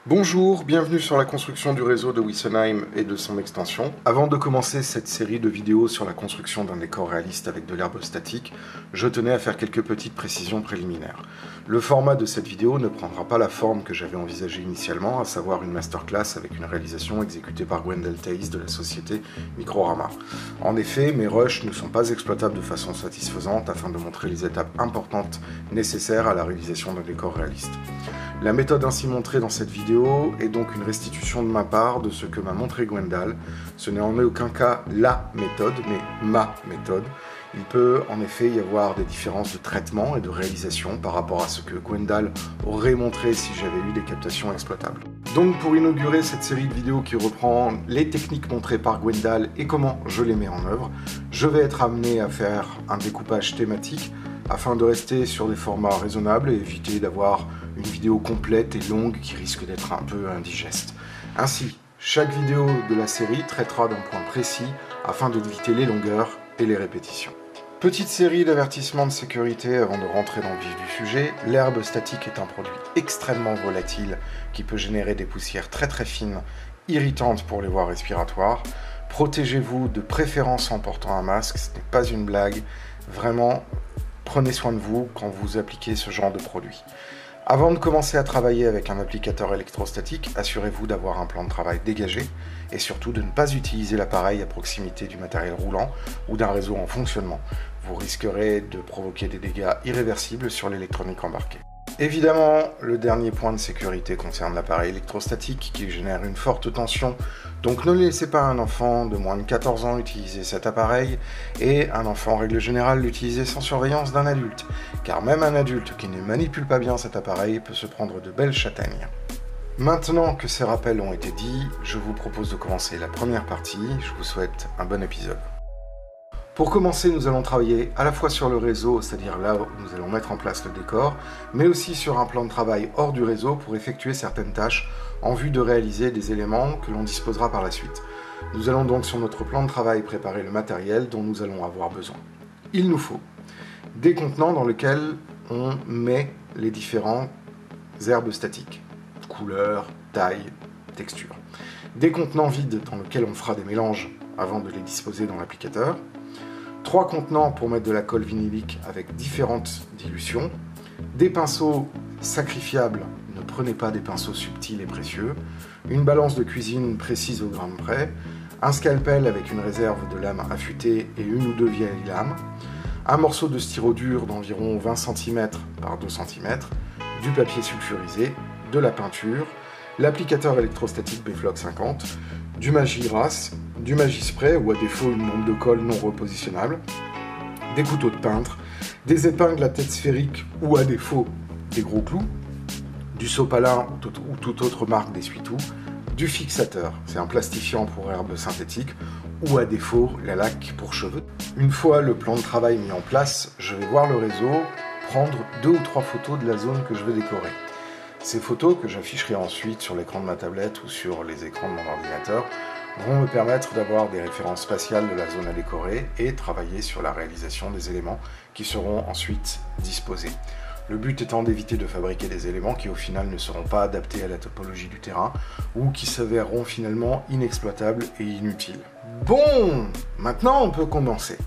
Bonjour, bienvenue sur la construction du réseau de Wissenheim et de son extension. Avant de commencer cette série de vidéos sur la construction d'un décor réaliste avec de l'herbe statique, je tenais à faire quelques petites précisions préliminaires. Le format de cette vidéo ne prendra pas la forme que j'avais envisagée initialement, à savoir une masterclass avec une réalisation exécutée par Gwendal Thaïs de la société Microrama. En effet, mes rushs ne sont pas exploitables de façon satisfaisante afin de montrer les étapes importantes nécessaires à la réalisation d'un décor réaliste. La méthode ainsi montrée dans cette vidéo est donc une restitution de ma part de ce que m'a montré Gwendal. Ce n'est en aucun cas LA méthode, mais ma méthode. Il peut en effet y avoir des différences de traitement et de réalisation par rapport à ce que Gwendal aurait montré si j'avais eu des captations exploitables. Donc pour inaugurer cette série de vidéos qui reprend les techniques montrées par Gwendal et comment je les mets en œuvre, je vais être amené à faire un découpage thématique afin de rester sur des formats raisonnables et éviter d'avoir une vidéo complète et longue qui risque d'être un peu indigeste. Ainsi, chaque vidéo de la série traitera d'un point précis afin d'éviter les longueurs et les répétitions. Petite série d'avertissements de sécurité avant de rentrer dans le vif du sujet. L'herbe statique est un produit extrêmement volatile qui peut générer des poussières très fines, irritantes pour les voies respiratoires. Protégez-vous de préférence en portant un masque, ce n'est pas une blague. Vraiment, prenez soin de vous quand vous appliquez ce genre de produit. Avant de commencer à travailler avec un applicateur électrostatique, assurez-vous d'avoir un plan de travail dégagé et surtout de ne pas utiliser l'appareil à proximité du matériel roulant ou d'un réseau en fonctionnement. Vous risquerez de provoquer des dégâts irréversibles sur l'électronique embarquée. Évidemment, le dernier point de sécurité concerne l'appareil électrostatique qui génère une forte tension, donc ne laissez pas un enfant de moins de 14 ans utiliser cet appareil et un enfant en règle générale l'utiliser sans surveillance d'un adulte, car même un adulte qui ne manipule pas bien cet appareil peut se prendre de belles châtaignes. Maintenant que ces rappels ont été dits, je vous propose de commencer la première partie, je vous souhaite un bon épisode. Pour commencer, nous allons travailler à la fois sur le réseau, c'est-à-dire là où nous allons mettre en place le décor, mais aussi sur un plan de travail hors du réseau pour effectuer certaines tâches en vue de réaliser des éléments que l'on disposera par la suite. Nous allons donc sur notre plan de travail préparer le matériel dont nous allons avoir besoin. Il nous faut des contenants dans lesquels on met les différentes herbes statiques, couleurs, taille, texture. Des contenants vides dans lesquels on fera des mélanges avant de les disposer dans l'applicateur. 3 contenants pour mettre de la colle vinylique avec différentes dilutions, des pinceaux sacrifiables, ne prenez pas des pinceaux subtils et précieux, une balance de cuisine précise au gramme près, un scalpel avec une réserve de lames affûtées et une ou deux vieilles lames, un morceau de styro dur d'environ 20 cm par 2 cm, du papier sulfurisé, de la peinture, l'applicateur électrostatique Bflok 50, du Magirace, du Magispray ou à défaut une bombe de colle non repositionnable, des couteaux de peintre, des épingles à tête sphérique ou à défaut des gros clous, du sopalin ou toute autre marque d'essuie-tout, du fixateur, c'est un plastifiant pour herbes synthétiques, ou à défaut la laque pour cheveux. Une fois le plan de travail mis en place, je vais voir le réseau, prendre 2 ou 3 photos de la zone que je veux décorer. Ces photos, que j'afficherai ensuite sur l'écran de ma tablette ou sur les écrans de mon ordinateur, vont me permettre d'avoir des références spatiales de la zone à décorer et travailler sur la réalisation des éléments qui seront ensuite disposés. Le but étant d'éviter de fabriquer des éléments qui au final ne seront pas adaptés à la topologie du terrain ou qui s'avéreront finalement inexploitables et inutiles. Bon, maintenant on peut commencer.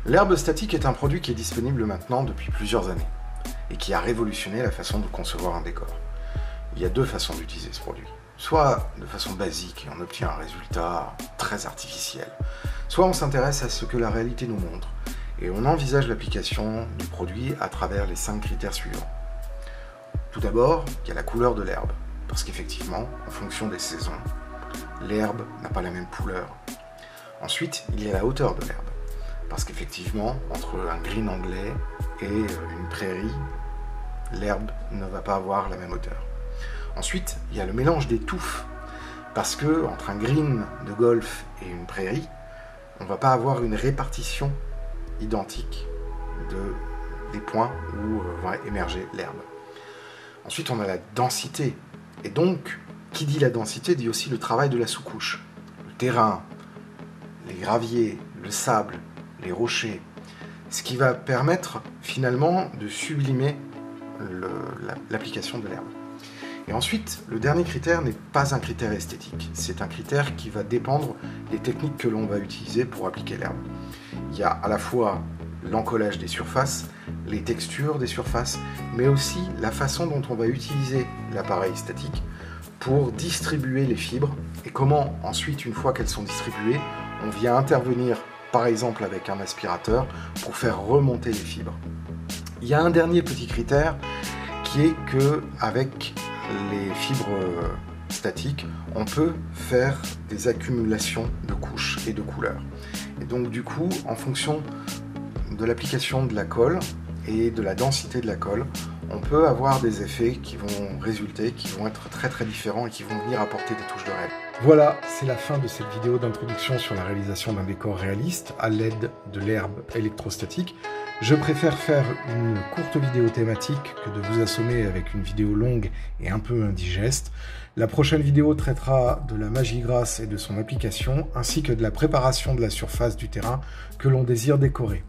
L'herbe statique est un produit qui est disponible maintenant depuis plusieurs années et qui a révolutionné la façon de concevoir un décor. Il y a 2 façons d'utiliser ce produit. Soit de façon basique et on obtient un résultat très artificiel, soit on s'intéresse à ce que la réalité nous montre et on envisage l'application du produit à travers les 5 critères suivants. Tout d'abord, il y a la couleur de l'herbe, parce qu'effectivement, en fonction des saisons, l'herbe n'a pas la même couleur. Ensuite, il y a la hauteur de l'herbe, parce qu'effectivement, entre un green anglais et une prairie, l'herbe ne va pas avoir la même hauteur. Ensuite, il y a le mélange des touffes, parce que entre un green de golf et une prairie, on ne va pas avoir une répartition identique des points où va émerger l'herbe. Ensuite, on a la densité, et donc, qui dit la densité dit aussi le travail de la sous-couche. Le terrain, les graviers, le sable, les rochers, ce qui va permettre finalement de sublimer l'application de l'herbe. Et ensuite, le dernier critère n'est pas un critère esthétique. C'est un critère qui va dépendre des techniques que l'on va utiliser pour appliquer l'herbe. Il y a à la fois l'encollage des surfaces, les textures des surfaces, mais aussi la façon dont on va utiliser l'appareil statique pour distribuer les fibres et comment ensuite, une fois qu'elles sont distribuées, on vient intervenir par exemple avec un aspirateur pour faire remonter les fibres. Il y a un dernier petit critère qui est que avec les fibres statiques, on peut faire des accumulations de couches et de couleurs. Et donc du coup, en fonction de l'application de la colle et de la densité de la colle, on peut avoir des effets qui vont résulter, qui vont être très très différents et qui vont venir apporter des touches de rêve. Voilà, c'est la fin de cette vidéo d'introduction sur la réalisation d'un décor réaliste à l'aide de l'herbe électrostatique. Je préfère faire une courte vidéo thématique que de vous assommer avec une vidéo longue et un peu indigeste. La prochaine vidéo traitera de la magie grasse et de son application, ainsi que de la préparation de la surface du terrain que l'on désire décorer.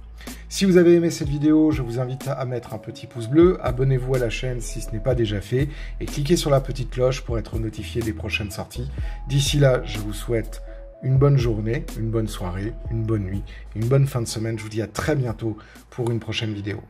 Si vous avez aimé cette vidéo, je vous invite à mettre un petit pouce bleu, abonnez-vous à la chaîne si ce n'est pas déjà fait, et cliquez sur la petite cloche pour être notifié des prochaines sorties. D'ici là, je vous souhaite une bonne journée, une bonne soirée, une bonne nuit, une bonne fin de semaine. Je vous dis à très bientôt pour une prochaine vidéo.